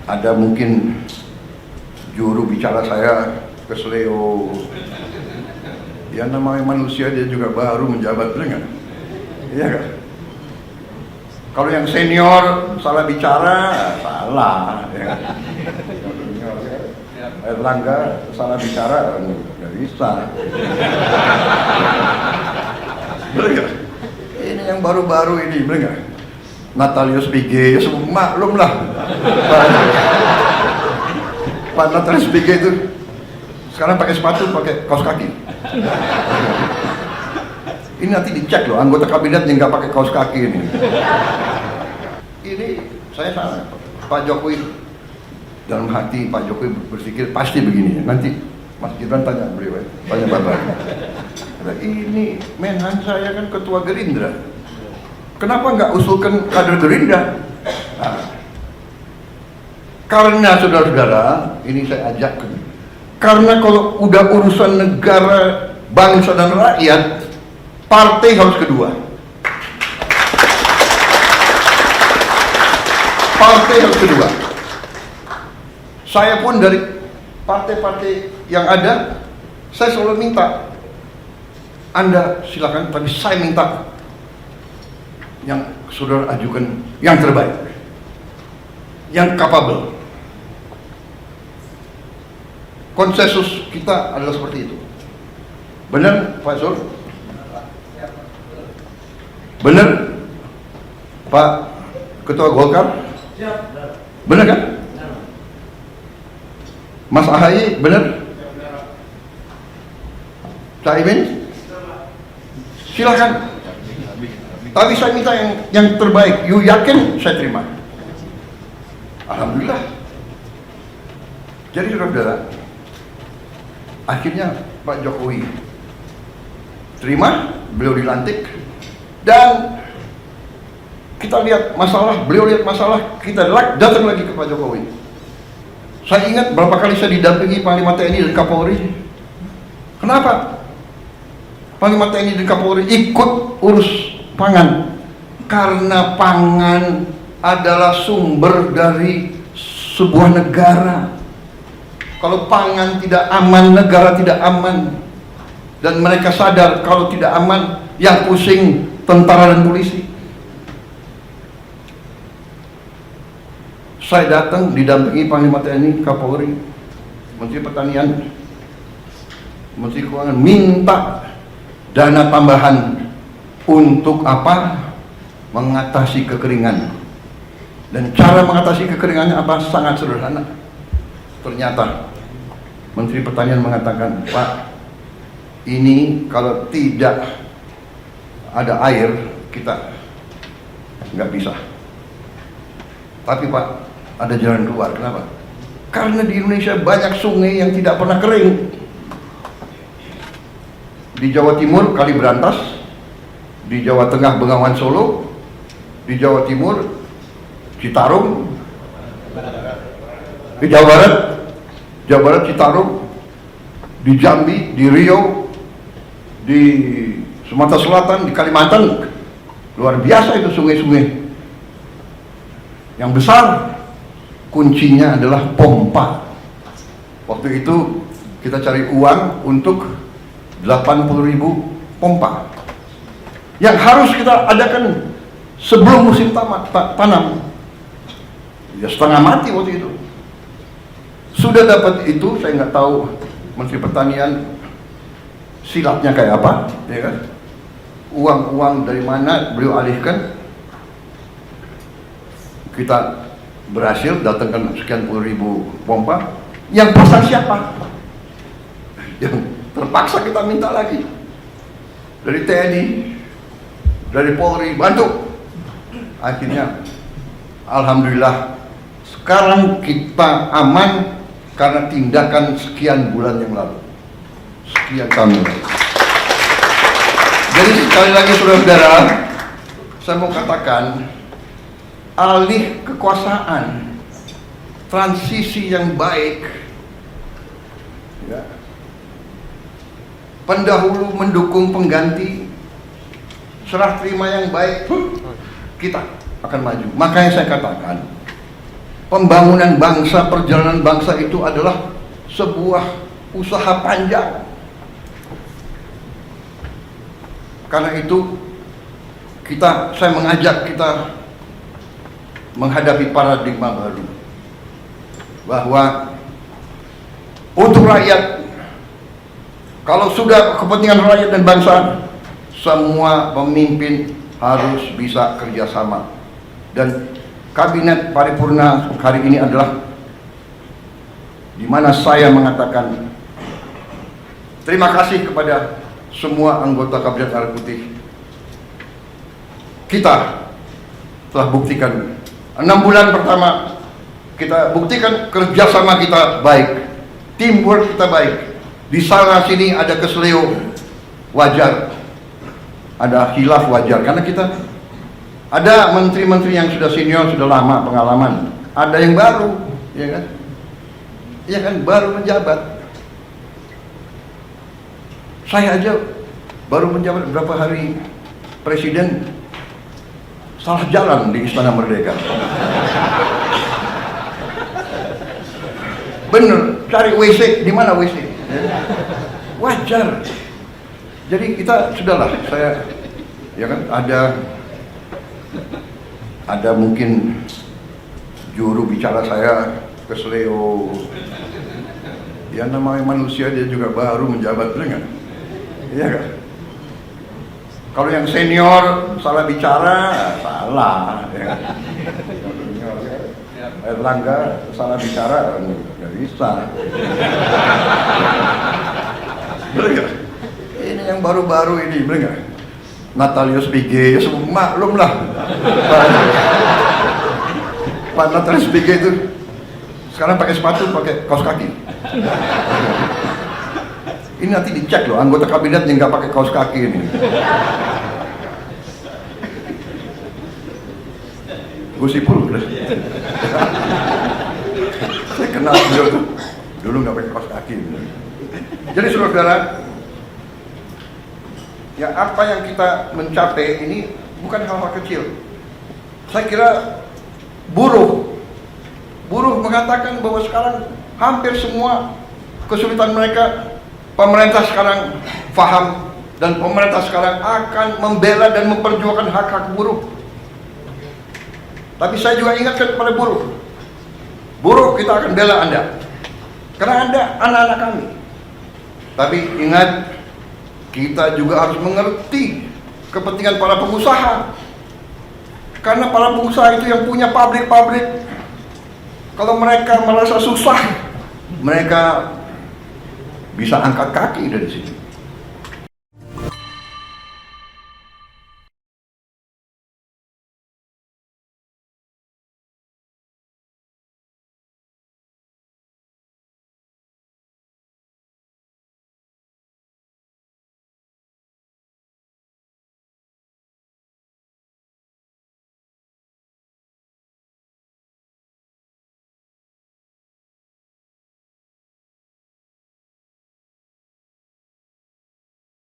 Ada mungkin juru bicara saya kesleo. Ya namanya manusia, dia juga baru menjabat, benar nggak? Iya kan? Kalau yang senior salah bicara, salah. Ya. Erlangga salah bicara, nggak bisa. Benar nggak? Ini yang baru-baru ini, benar nggak? Natalius Pigai, ya semua maklum lah. Pak Natalius Pigai itu sekarang pakai sepatu, pakai kaos kaki. Ini nanti dicek loh, anggota kabinet yang nggak pakai kaos kaki ini. Ini saya salah. Pak Jokowi, dalam hati Pak Jokowi berpikir pasti begini. Nanti Mas Gibran tanya beliau, tanya Bapak. Ini Menhan saya kan ketua Gerindra. Kenapa nggak usulkan kader Gerindra? Nah, karena saudara-saudara, ini saya ajak. Karena kalau udah urusan negara, bangsa dan rakyat, partai harus kedua. Partai harus kedua. Saya pun dari partai-partai yang ada, saya selalu minta, Anda silakan, tapi saya minta yang saudara ajukan yang terbaik, yang capable. Konsensus kita adalah seperti itu. Benar Pak Zul? Benar Pak Ketua Golkar? Benar kan? Mas Ahaye benar? Caimin? Silakan. Tapi saya minta yang terbaik. You yakin? Saya terima. Alhamdulillah. Jadi saudara-saudara, akhirnya Pak Jokowi terima, beliau dilantik, dan kita lihat masalah, beliau lihat masalah, kita datang lagi ke Pak Jokowi. Saya ingat berapa kali saya didampingi Panglima TNI dan Kapolri. Kenapa? Panglima TNI dan Kapolri ikut urus pangan, karena pangan adalah sumber dari sebuah negara. Kalau pangan tidak aman, negara tidak aman. Dan mereka sadar kalau tidak aman, yang pusing tentara dan polisi. Saya datang didampingi Panglima TNI, Kapolri, Menteri Pertanian, Menteri Keuangan, minta dana tambahan untuk apa? Mengatasi kekeringan. Dan cara mengatasi kekeringannya apa? Sangat sederhana. Ternyata Menteri Pertanian mengatakan, Pak, ini kalau tidak ada air kita nggak bisa. Tapi Pak, ada jalan keluar. Kenapa? Karena di Indonesia banyak sungai yang tidak pernah kering. Di Jawa Timur Kali Berantas, di Jawa Tengah Bengawan Solo, di Jawa Timur Citarum, di Jawa Barat Citarum, di Jambi, di Riau, di Sumatera Selatan, di Kalimantan, luar biasa itu sungai-sungai. Yang besar kuncinya adalah pompa. Waktu itu kita cari uang untuk 80.000 pompa yang harus kita adakan sebelum musim tanam. Ya setengah mati waktu itu. Sudah dapat itu, saya nggak tahu Menteri Pertanian silatnya kayak apa, ya kan? Uang-uang dari mana beliau alihkan? Kita berhasil datangkan sekian puluh ribu pompa. Yang pasang siapa? Yang terpaksa kita minta lagi dari TNI, dari Polri, bantu. Akhirnya, alhamdulillah, sekarang kita aman karena tindakan sekian bulan yang lalu, sekian tahun. Jadi sekali lagi saudara-saudara, saya mau katakan, alih kekuasaan, transisi yang baik, ya, pendahulu mendukung pengganti, serah terima yang baik, kita akan maju. Makanya saya katakan, pembangunan bangsa, perjalanan bangsa itu adalah sebuah usaha panjang. Karena itu saya mengajak kita menghadapi paradigma baru, bahwa untuk rakyat, kalau sudah kepentingan rakyat dan bangsa, semua pemimpin harus bisa kerjasama. Dan kabinet paripurna hari ini adalah di mana saya mengatakan terima kasih kepada semua anggota Kabinet Merah Putih. Kita telah buktikan 6 bulan pertama, kita buktikan kerjasama kita baik, teamwork kita baik. Di sana sini ada keseleo, wajar. Ada khilaf, wajar. Karena kita ada menteri-menteri yang sudah senior, sudah lama pengalaman. Ada yang baru, ya kan? Ya kan, baru menjabat. Saya aja baru menjabat berapa hari presiden, salah jalan di Istana Merdeka. Bener, cari WC, di mana WC? Wajar. Jadi kita sudahlah, saya ya kan ada mungkin juru bicara saya keseleo. Ya namanya manusia, dia juga baru menjabat, benar nggak? Iya kan? Kalau yang senior salah bicara, salah. Ya. Erlangga salah bicara, nggak bisa. Benar nggak? Ini yang baru-baru ini, benar nggak? Natalius Pigai, ya semua maklum lah. Pak Natalius Pigai itu sekarang pakai sepatu, pakai kaos kaki. Ini nanti dicek loh, anggota kabinet yang nggak pakai kaos kaki ini. Gus Ipul, saya kenal beliau tuh, dulu nggak pakai kaos kaki. Jadi saudara, ya apa yang kita mencapai ini bukan hal-hal kecil. Saya kira buruh mengatakan bahwa sekarang hampir semua kesulitan mereka, pemerintah sekarang paham, dan pemerintah sekarang akan membela dan memperjuangkan hak-hak buruh. Tapi saya juga ingatkan kepada buruh kita akan bela Anda, karena Anda anak-anak kami. Tapi ingat, kita juga harus mengerti kepentingan para pengusaha, karena para pengusaha itu yang punya pabrik-pabrik. Kalau mereka merasa susah, mereka bisa angkat kaki dari sini.